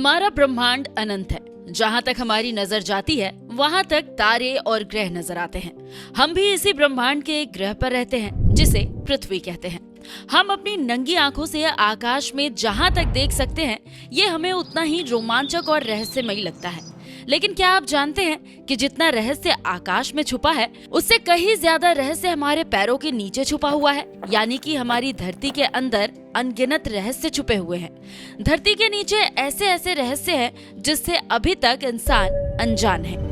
हमारा ब्रह्मांड अनंत है। जहाँ तक हमारी नजर जाती है वहाँ तक तारे और ग्रह नजर आते हैं। हम भी इसी ब्रह्मांड के एक ग्रह पर रहते हैं जिसे पृथ्वी कहते हैं। हम अपनी नंगी आंखों से आकाश में जहाँ तक देख सकते हैं ये हमें उतना ही रोमांचक और रहस्यमयी लगता है। लेकिन क्या आप जानते हैं कि जितना रहस्य आकाश में छुपा है उससे कहीं ज्यादा रहस्य हमारे पैरों के नीचे छुपा हुआ है। यानी कि हमारी धरती के अंदर अनगिनत रहस्य छुपे हुए हैं। धरती के नीचे ऐसे ऐसे रहस्य हैं जिससे अभी तक इंसान अनजान है।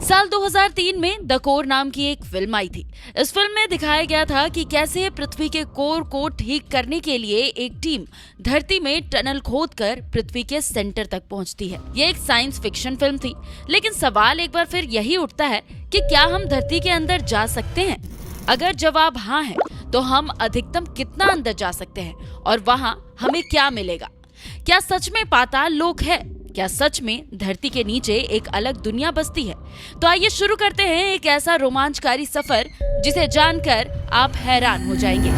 साल 2003 में द कोर नाम की एक फिल्म आई थी। इस फिल्म में दिखाया गया था कि कैसे पृथ्वी के कोर को ठीक करने के लिए एक टीम धरती में टनल खोदकर पृथ्वी के सेंटर तक पहुंचती है। ये एक साइंस फिक्शन फिल्म थी, लेकिन सवाल एक बार फिर यही उठता है कि क्या हम धरती के अंदर जा सकते हैं? अगर जवाब हाँ है तो हम अधिकतम कितना अंदर जा सकते हैं और वहाँ हमें क्या मिलेगा? क्या सच में पाताल लोक है? क्या सच में धरती के नीचे एक अलग दुनिया बसती है? तो आइए शुरू करते हैं एक ऐसा रोमांचकारी सफर जिसे जानकर आप हैरान हो जाएंगे।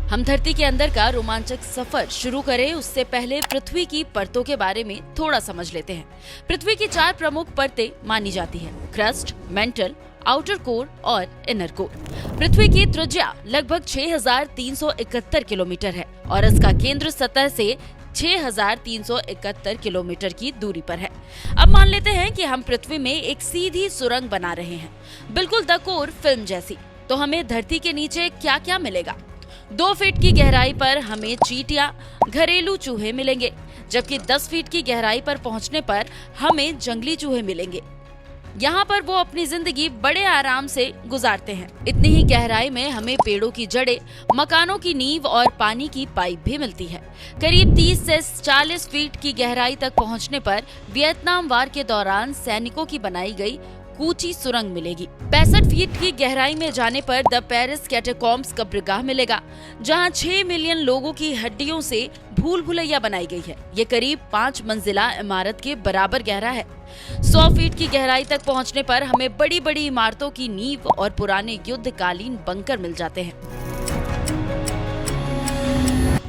हम धरती के अंदर का रोमांचक सफर शुरू करें उससे पहले पृथ्वी की परतों के बारे में थोड़ा समझ लेते हैं। पृथ्वी की 4 प्रमुख परतें मानी जाती हैं: क्रस्ट, मेंटल, आउटर कोर और इनर कोर। पृथ्वी की त्रिज्या लगभग 6371 किलोमीटर है और इसका केंद्र सतह से 6371 किलोमीटर की दूरी पर है। अब मान लेते हैं कि हम पृथ्वी में एक सीधी सुरंग बना रहे हैं, बिल्कुल द कोर फिल्म जैसी। तो हमें धरती के नीचे क्या क्या मिलेगा? 2 फीट की गहराई पर हमें चींटियां, घरेलू चूहे मिलेंगे, जबकि 10 फीट की गहराई पर पहुंचने पर हमें जंगली चूहे मिलेंगे। यहाँ पर वो अपनी जिंदगी बड़े आराम से गुजारते हैं। इतनी ही गहराई में हमें पेड़ों की जड़ें, मकानों की नींव और पानी की पाइप भी मिलती है। करीब 30 से 40 फीट की गहराई तक पहुँचने पर वियतनाम वार के दौरान सैनिकों की बनाई गई कूची सुरंग मिलेगी। 65 फीट की गहराई में जाने पर द पेरिस कैटाकॉम्ब्स कब्रगाह मिलेगा, जहां 6 मिलियन लोगों की हड्डियों से भूल भुलैया बनाई गई है। ये करीब 5 मंजिला इमारत के बराबर गहरा है। 100 फीट की गहराई तक पहुंचने पर हमें बड़ी बड़ी इमारतों की नींव और पुराने युद्धकालीन बंकर मिल जाते हैं।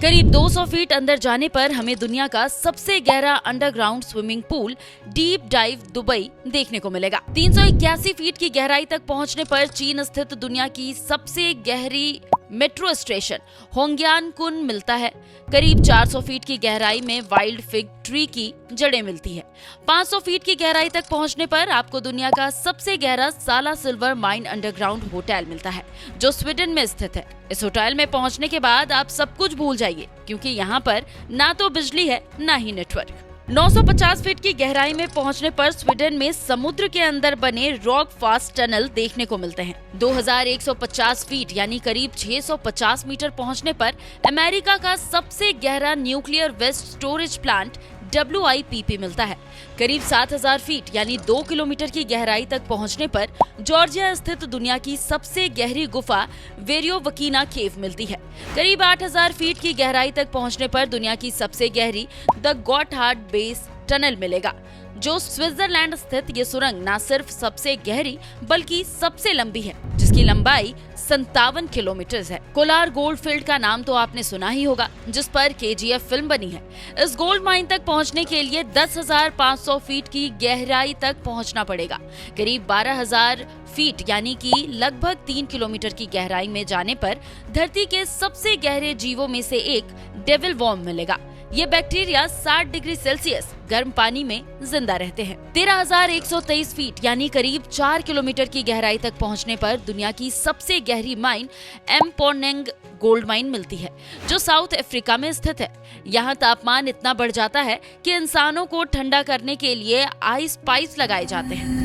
करीब 200 फीट अंदर जाने पर हमें दुनिया का सबसे गहरा underground swimming pool deep dive Dubai देखने को मिलेगा। 381 फीट की गहराई तक पहुंचने पर चीन स्थित दुनिया की सबसे गहरी मेट्रो स्टेशन होंग्यान कुन मिलता है। करीब 400 फीट की गहराई में वाइल्ड फिग ट्री की जड़ें मिलती है। 500 फीट की गहराई तक पहुंचने पर आपको दुनिया का सबसे गहरा साला सिल्वर माइन अंडरग्राउंड होटल मिलता है, जो स्वीडन में स्थित है। इस होटल में पहुंचने के बाद आप सब कुछ भूल जाइए, क्योंकि यहाँ पर ना तो बिजली है ना ही नेटवर्क। 950 फीट की गहराई में पहुंचने पर स्वीडन में समुद्र के अंदर बने रॉक फास्ट टनल देखने को मिलते हैं। 2150 फीट यानी करीब 650 मीटर पहुंचने पर अमेरिका का सबसे गहरा nuclear waste storage plant WIPP मिलता है। करीब 7000 फीट यानी 2 किलोमीटर की गहराई तक पहुंचने पर जॉर्जिया स्थित दुनिया की सबसे गहरी गुफा वेरियोवकीना केव मिलती है। करीब 8000 फीट की गहराई तक पहुंचने पर दुनिया की सबसे गहरी द गॉटहार्ड बेस टनल मिलेगा, जो स्विट्जरलैंड स्थित ये सुरंग न सिर्फ सबसे गहरी बल्कि सबसे लंबी है, जिसकी लंबाई 57 किलोमीटर है। कोलार गोल्ड फील्ड का नाम तो आपने सुना ही होगा, जिस पर KGF फिल्म बनी है। इस गोल्ड माइन तक पहुंचने के लिए 10,500 फीट की गहराई तक पहुंचना पड़ेगा। करीब 12,000 फीट यानी कि लगभग 3 किलोमीटर की गहराई में जाने पर धरती के सबसे गहरे जीवों में से एक डेविल वॉर्म मिलेगा। ये बैक्टीरिया 60 डिग्री सेल्सियस गर्म पानी में जिंदा रहते हैं। 13,123 फीट यानी करीब 4 किलोमीटर की गहराई तक पहुंचने पर दुनिया की सबसे गहरी माइन एम्पोनेंग गोल्ड माइन मिलती है, जो साउथ अफ्रीका में स्थित है। यहाँ तापमान इतना बढ़ जाता है कि इंसानों को ठंडा करने के लिए आइस पाइप्स लगाए जाते हैं।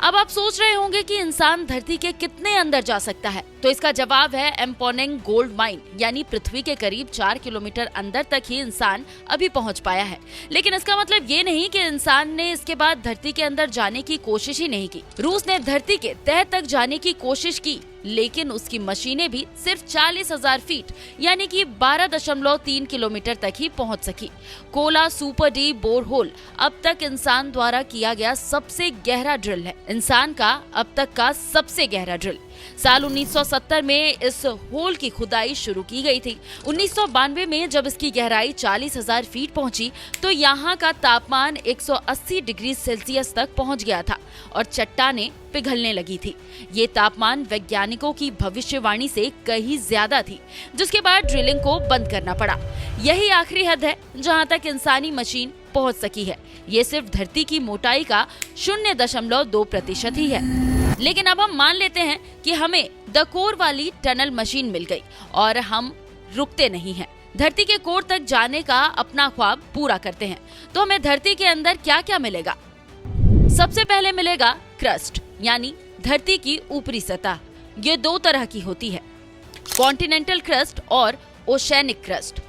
अब आप सोच रहे होंगे कि इंसान धरती के कितने अंदर जा सकता है, तो इसका जवाब है एम्पोनेंग गोल्ड माइन, यानी पृथ्वी के करीब 4 किलोमीटर अंदर तक ही इंसान अभी पहुंच पाया है। लेकिन इसका मतलब ये नहीं कि इंसान ने इसके बाद धरती के अंदर जाने की कोशिश ही नहीं की। रूस ने धरती के तह तक जाने की कोशिश की, लेकिन उसकी मशीनें भी सिर्फ 40,000 फीट यानी कि 12.3 किलोमीटर तक ही पहुंच सकी। कोला सुपर डीप बोरहोल अब तक इंसान द्वारा किया गया सबसे गहरा ड्रिल है, इंसान का अब तक का सबसे गहरा ड्रिल। साल 1970 में इस होल की खुदाई शुरू की गई थी। 1992 में जब इसकी गहराई 40,000 फीट पहुंची तो यहाँ का तापमान 180 डिग्री सेल्सियस तक पहुंच गया था और चट्टानें पिघलने लगी थी। ये तापमान वैज्ञानिकों की भविष्यवाणी से कहीं ज्यादा थी, जिसके बाद ड्रिलिंग को बंद करना पड़ा। यही आखिरी हद है जहाँ तक इंसानी मशीन पहुंच सकी है। ये सिर्फ धरती की मोटाई का 0.2% ही है। लेकिन अब हम मान लेते हैं कि हमें द कोर वाली टनल मशीन मिल गई और हम रुकते नहीं हैं। धरती के कोर तक जाने का अपना ख्वाब पूरा करते हैं। तो हमें धरती के अंदर क्या क्या मिलेगा? सबसे पहले मिलेगा क्रस्ट यानी धरती की ऊपरी सतह। ये दो तरह की होती है, कॉन्टिनेंटल क्रस्ट और ओशेनिक क्रस्ट।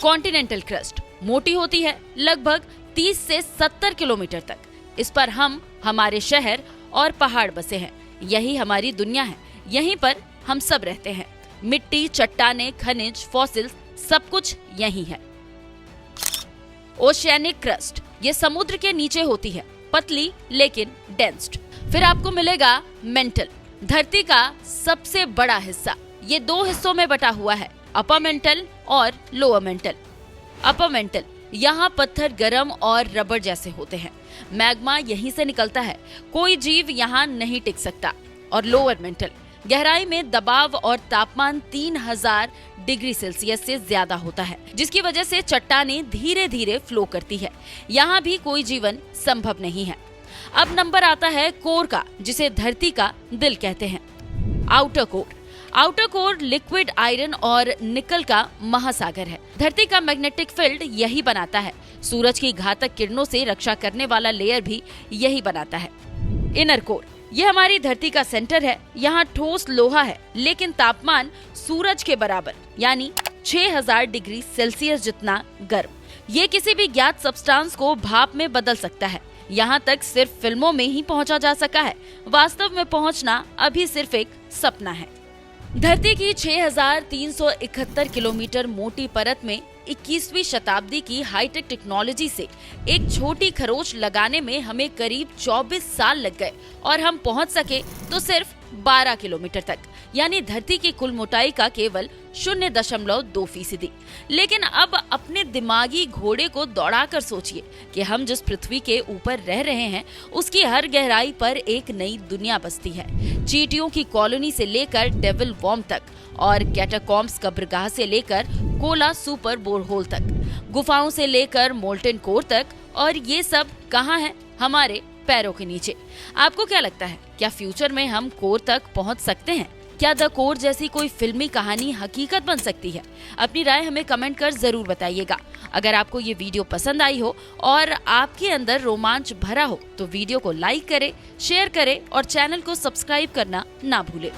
कॉन्टिनेंटल क्रस्ट मोटी होती है, लगभग 30 से 70 किलोमीटर तक। इस पर हम, हमारे शहर और पहाड़ बसे हैं। यही हमारी दुनिया है, यहीं पर हम सब रहते हैं। मिट्टी, चट्टानें, खनिज, फॉसिल्स सब कुछ यही है। ओशियानिक क्रस्ट ये समुद्र के नीचे होती है, पतली लेकिन डेंस्ड। फिर आपको मिलेगा मेंटल, धरती का सबसे बड़ा हिस्सा। ये दो हिस्सों में बटा हुआ है, अपर मेंटल और लोअर मेंटल। अपर मेंटल यहाँ पत्थर गर्म और रबर जैसे होते हैं, मैग्मा यहीं से निकलता है, कोई जीव यहाँ नहीं टिक सकता। और लोअर मेंटल गहराई में दबाव और तापमान 3000 डिग्री सेल्सियस से ज्यादा होता है, जिसकी वजह से चट्टानें धीरे धीरे फ्लो करती है। यहाँ भी कोई जीवन संभव नहीं है। अब नंबर आता है कोर का, जिसे धरती का दिल कहते हैं, outer core. Outer core liquid iron और निकल का महासागर है। धरती का मैग्नेटिक फील्ड यही बनाता है। सूरज की घातक किरणों से रक्षा करने वाला लेयर भी यही बनाता है। इनर कोर ये हमारी धरती का सेंटर है। यहाँ ठोस लोहा है, लेकिन तापमान सूरज के बराबर यानी 6000 डिग्री सेल्सियस जितना गर्म। ये किसी भी ज्ञात सब्सटेंस को भाप में बदल सकता है। यहाँ तक सिर्फ फिल्मों में ही पहुँचा जा सका है, वास्तव में पहुँचना अभी सिर्फ एक सपना है। धरती की 6371 किलोमीटर मोटी परत में 21वीं शताब्दी की हाईटेक टेक्नोलॉजी से एक छोटी खरोच लगाने में हमें करीब 24 साल लग गए और हम पहुंच सके तो सिर्फ 12 किलोमीटर तक, यानी धरती की कुल मोटाई का केवल 0.2%। लेकिन अब अपने दिमागी घोड़े को दौड़ाकर सोचिए कि हम जिस पृथ्वी के ऊपर रह रहे हैं उसकी हर गहराई पर एक नई दुनिया बसती है। चींटियों की कॉलोनी से लेकर डेविल वॉर्म तक और कैटाकॉम्ब्स कब्रगाह से लेकर कोला सुपर बोरहोल तक, गुफाओं से लेकर मोल्टन कोर तक, और ये सब कहाँ है? हमारे पैरों के नीचे। आपको क्या लगता है, क्या फ्यूचर में हम कोर तक पहुंच सकते हैं? क्या द कोर जैसी कोई फिल्मी कहानी हकीकत बन सकती है? अपनी राय हमें कमेंट कर जरूर बताइएगा। अगर आपको ये वीडियो पसंद आई हो और आपके अंदर रोमांच भरा हो तो वीडियो को लाइक करें, शेयर करें और चैनल को सब्सक्राइब करना ना भूलें।